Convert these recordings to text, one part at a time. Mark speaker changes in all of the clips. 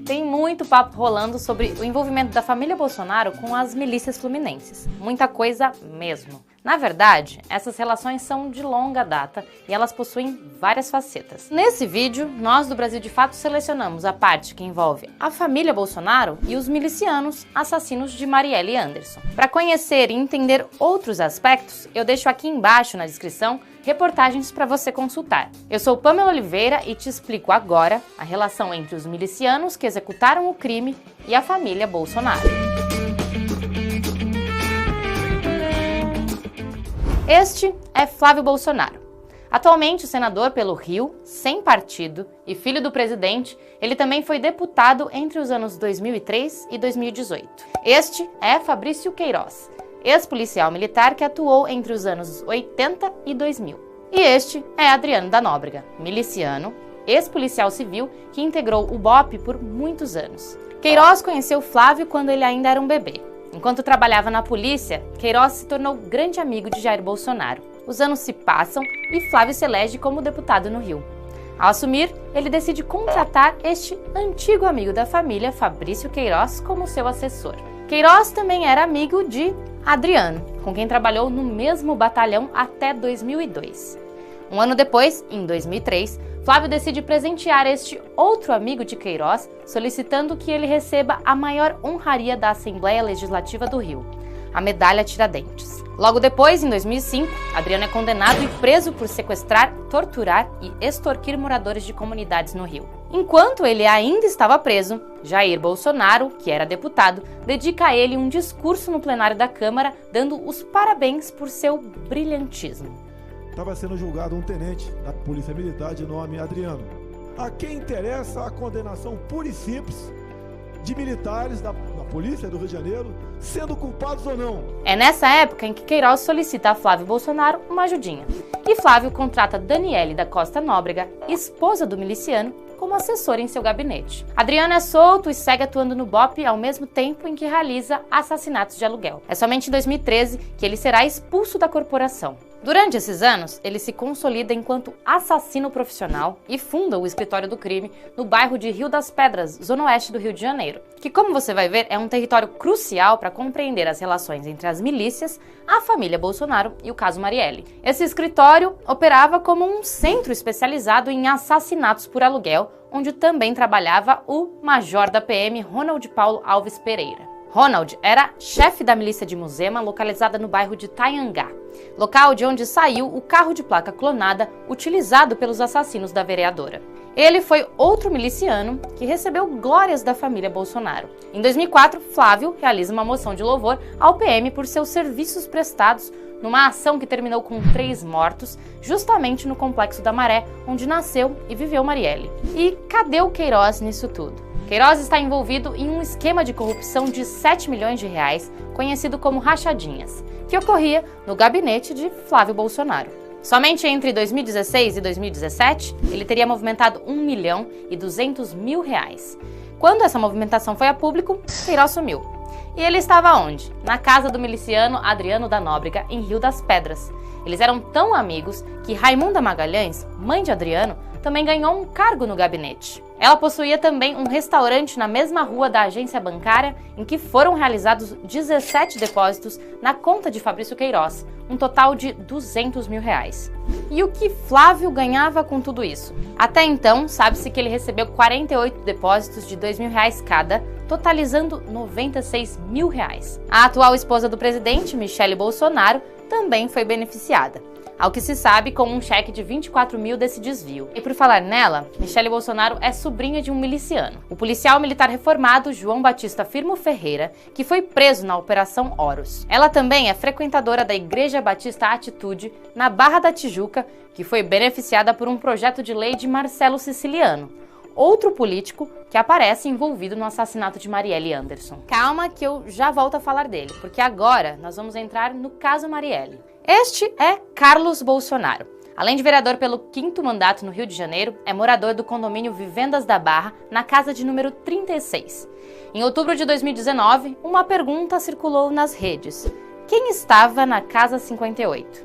Speaker 1: Tem muito papo rolando sobre o envolvimento da família Bolsonaro com as milícias fluminenses. Muita coisa mesmo. Na verdade, essas relações são de longa data e elas possuem várias facetas. Nesse vídeo, nós do Brasil de Fato selecionamos a parte que envolve a família Bolsonaro e os milicianos assassinos de Marielle Anderson. Para conhecer e entender outros aspectos, eu deixo aqui embaixo na descrição reportagens para você consultar. Eu sou Pamela Oliveira e te explico agora a relação entre os milicianos que executaram o crime e a família Bolsonaro. Este é Flávio Bolsonaro. Atualmente senador pelo Rio, sem partido e filho do presidente, ele também foi deputado entre os anos 2003 e 2018. Este é Fabrício Queiroz, ex-policial militar que atuou entre os anos 80 e 2000. E este é Adriano da Nóbrega, miliciano, ex-policial civil que integrou o BOPE por muitos anos. Queiroz conheceu Flávio quando ele ainda era um bebê. Enquanto trabalhava na polícia, Queiroz se tornou grande amigo de Jair Bolsonaro. Os anos se passam e Flávio se elege como deputado no Rio. Ao assumir, ele decide contratar este antigo amigo da família, Fabrício Queiroz, como seu assessor. Queiroz também era amigo de Adriano, com quem trabalhou no mesmo batalhão até 2002. Um ano depois, em 2003, Flávio decide presentear este outro amigo de Queiroz, solicitando que ele receba a maior honraria da Assembleia Legislativa do Rio, a Medalha Tiradentes. Logo depois, em 2005, Adriano é condenado e preso por sequestrar, torturar e extorquir moradores de comunidades no Rio. Enquanto ele ainda estava preso, Jair Bolsonaro, que era deputado, dedica a ele um discurso no plenário da Câmara, dando os parabéns por seu brilhantismo.
Speaker 2: Estava sendo julgado um tenente da Polícia Militar de nome Adriano. A quem interessa a condenação pura e simples de militares da Polícia do Rio de Janeiro, sendo culpados ou não.
Speaker 1: É nessa época em que Queiroz solicita a Flávio Bolsonaro uma ajudinha. E Flávio contrata Daniele da Costa Nóbrega, esposa do miliciano, como assessora em seu gabinete. Adriano é solto e segue atuando no BOPE ao mesmo tempo em que realiza assassinatos de aluguel. É somente em 2013 que ele será expulso da corporação. Durante esses anos, ele se consolida enquanto assassino profissional e funda o escritório do crime no bairro de Rio das Pedras, zona oeste do Rio de Janeiro, que, como você vai ver, é um território crucial para compreender as relações entre as milícias, a família Bolsonaro e o caso Marielle. Esse escritório operava como um centro especializado em assassinatos por aluguel, onde também trabalhava o major da PM, Ronald Paulo Alves Pereira. Ronald era chefe da milícia de Muzema, localizada no bairro de Taiangá, local de onde saiu o carro de placa clonada utilizado pelos assassinos da vereadora. Ele foi outro miliciano que recebeu glórias da família Bolsonaro. Em 2004, Flávio realiza uma moção de louvor ao PM por seus serviços prestados numa ação que terminou com 3 mortos, justamente no Complexo da Maré, onde nasceu e viveu Marielle. E cadê o Queiroz nisso tudo? Queiroz está envolvido em um esquema de corrupção de 7 milhões de reais, conhecido como rachadinhas, que ocorria no gabinete de Flávio Bolsonaro. Somente entre 2016 e 2017, ele teria movimentado R$ 1.200.000. Quando essa movimentação foi a público, Queiroz sumiu. E ele estava onde? Na casa do miliciano Adriano da Nóbrega, em Rio das Pedras. Eles eram tão amigos que Raimunda Magalhães, mãe de Adriano, também ganhou um cargo no gabinete. Ela possuía também um restaurante na mesma rua da agência bancária em que foram realizados 17 depósitos na conta de Fabrício Queiroz, um total de R$ 200 mil. E o que Flávio ganhava com tudo isso? Até então, sabe-se que ele recebeu 48 depósitos de R$ 2 mil cada, totalizando R$ 96 mil. A atual esposa do presidente, Michele Bolsonaro, também foi beneficiada, ao que se sabe, com um cheque de 24 mil desse desvio. E por falar nela, Michele Bolsonaro é sobrinha de um miliciano, o policial militar reformado João Batista Firmo Ferreira, que foi preso na Operação Horus. Ela também é frequentadora da Igreja Batista Atitude, na Barra da Tijuca, que foi beneficiada por um projeto de lei de Marcelo Siciliano, outro político que aparece envolvido no assassinato de Marielle Anderson. Calma que eu já volto a falar dele, porque agora nós vamos entrar no caso Marielle. Este é Carlos Bolsonaro. Além de vereador pelo 5º mandato no Rio de Janeiro, é morador do condomínio Vivendas da Barra, na casa de número 36. Em outubro de 2019, uma pergunta circulou nas redes: quem estava na Casa 58?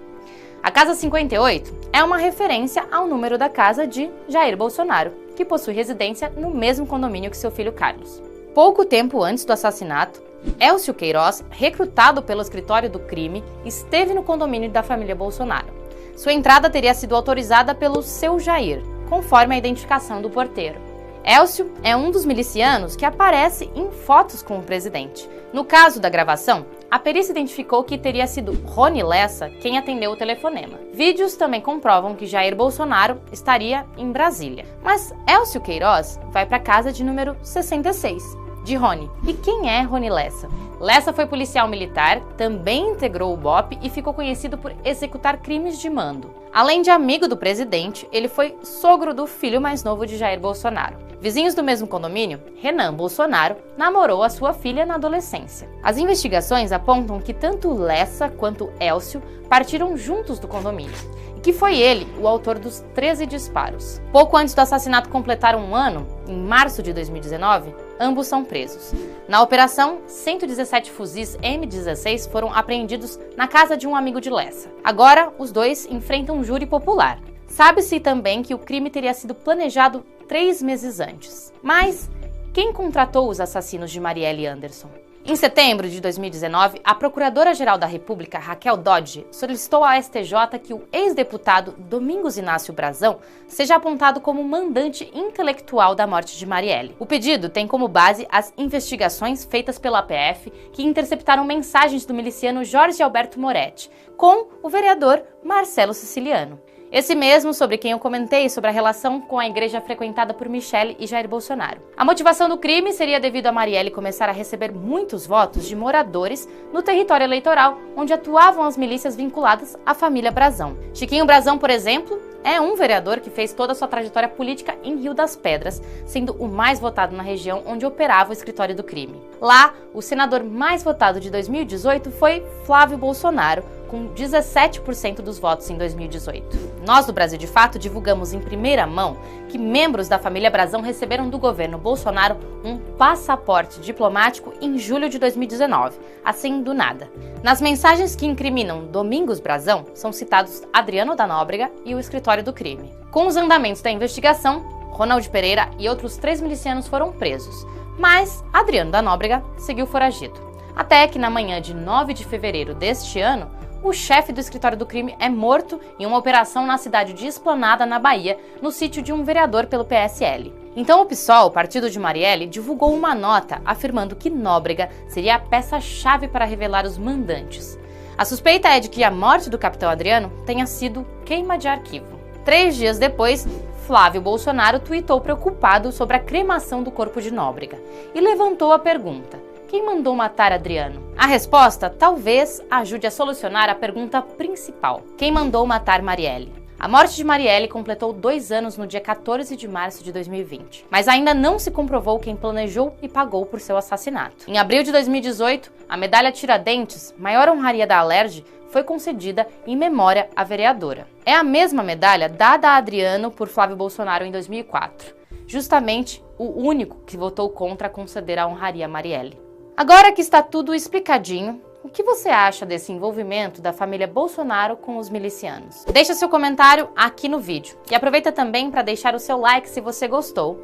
Speaker 1: A Casa 58 é uma referência ao número da casa de Jair Bolsonaro, que que possui residência no mesmo condomínio que seu filho Carlos. Pouco tempo antes do assassinato, Elcio Queiroz, recrutado pelo escritório do crime, esteve no condomínio da família Bolsonaro. Sua entrada teria sido autorizada pelo seu Jair, conforme a identificação do porteiro. Elcio é um dos milicianos que aparece em fotos com o presidente. No caso da gravação, a perícia identificou que teria sido Rony Lessa quem atendeu o telefonema. Vídeos também comprovam que Jair Bolsonaro estaria em Brasília. Mas Elcio Queiroz vai para a casa de número 66, de Rony. E quem é Rony Lessa? Lessa foi policial militar, também integrou o BOPE e ficou conhecido por executar crimes de mando. Além de amigo do presidente, ele foi sogro do filho mais novo de Jair Bolsonaro. Vizinhos do mesmo condomínio, Renan Bolsonaro namorou a sua filha na adolescência. As investigações apontam que tanto Lessa quanto Elcio partiram juntos do condomínio, e que foi ele o autor dos 13 disparos. Pouco antes do assassinato completar um ano, em março de 2019, ambos são presos. Na operação, 117 fuzis M16 foram apreendidos na casa de um amigo de Lessa. Agora, os dois enfrentam um júri popular. Sabe-se também que o crime teria sido planejado 3 meses antes. Mas quem contratou os assassinos de Marielle Anderson? Em setembro de 2019, a Procuradora-Geral da República, Raquel Dodge, solicitou ao STJ que o ex-deputado Domingos Inácio Brazão seja apontado como mandante intelectual da morte de Marielle. O pedido tem como base as investigações feitas pela PF que interceptaram mensagens do miliciano Jorge Alberto Moretti com o vereador Marcelo Siciliano. Esse mesmo sobre quem eu comentei sobre a relação com a igreja frequentada por Michele e Jair Bolsonaro. A motivação do crime seria devido a Marielle começar a receber muitos votos de moradores no território eleitoral, onde atuavam as milícias vinculadas à família Brazão. Chiquinho Brazão, por exemplo, é um vereador que fez toda a sua trajetória política em Rio das Pedras, sendo o mais votado na região onde operava o escritório do crime. Lá, o senador mais votado de 2018 foi Flávio Bolsonaro, com 17% dos votos em 2018. Nós, do Brasil de Fato, divulgamos em primeira mão que membros da família Brazão receberam do governo Bolsonaro um passaporte diplomático em julho de 2019, assim do nada. Nas mensagens que incriminam Domingos Brazão, são citados Adriano da Nóbrega e o escritório do crime. Com os andamentos da investigação, Ronald Pereira e outros 3 milicianos foram presos, mas Adriano da Nóbrega seguiu foragido. Até que na manhã de 9 de fevereiro deste ano, o chefe do escritório do crime é morto em uma operação na cidade de Esplanada, na Bahia, no sítio de um vereador pelo PSL. Então o PSOL, partido de Marielle, divulgou uma nota afirmando que Nóbrega seria a peça-chave para revelar os mandantes. A suspeita é de que a morte do capitão Adriano tenha sido queima de arquivo. 3 dias depois, Flávio Bolsonaro tuitou preocupado sobre a cremação do corpo de Nóbrega e levantou a pergunta: quem mandou matar Adriano? A resposta talvez ajude a solucionar a pergunta principal: quem mandou matar Marielle? A morte de Marielle completou 2 anos no dia 14 de março de 2020, mas ainda não se comprovou quem planejou e pagou por seu assassinato. Em abril de 2018, a medalha Tiradentes, maior honraria da Alerj, foi concedida em memória à vereadora. É a mesma medalha dada a Adriano por Flávio Bolsonaro em 2004, justamente o único que votou contra conceder a honraria a Marielle. Agora que está tudo explicadinho, o que você acha desse envolvimento da família Bolsonaro com os milicianos? Deixa seu comentário aqui no vídeo e aproveita também para deixar o seu like se você gostou.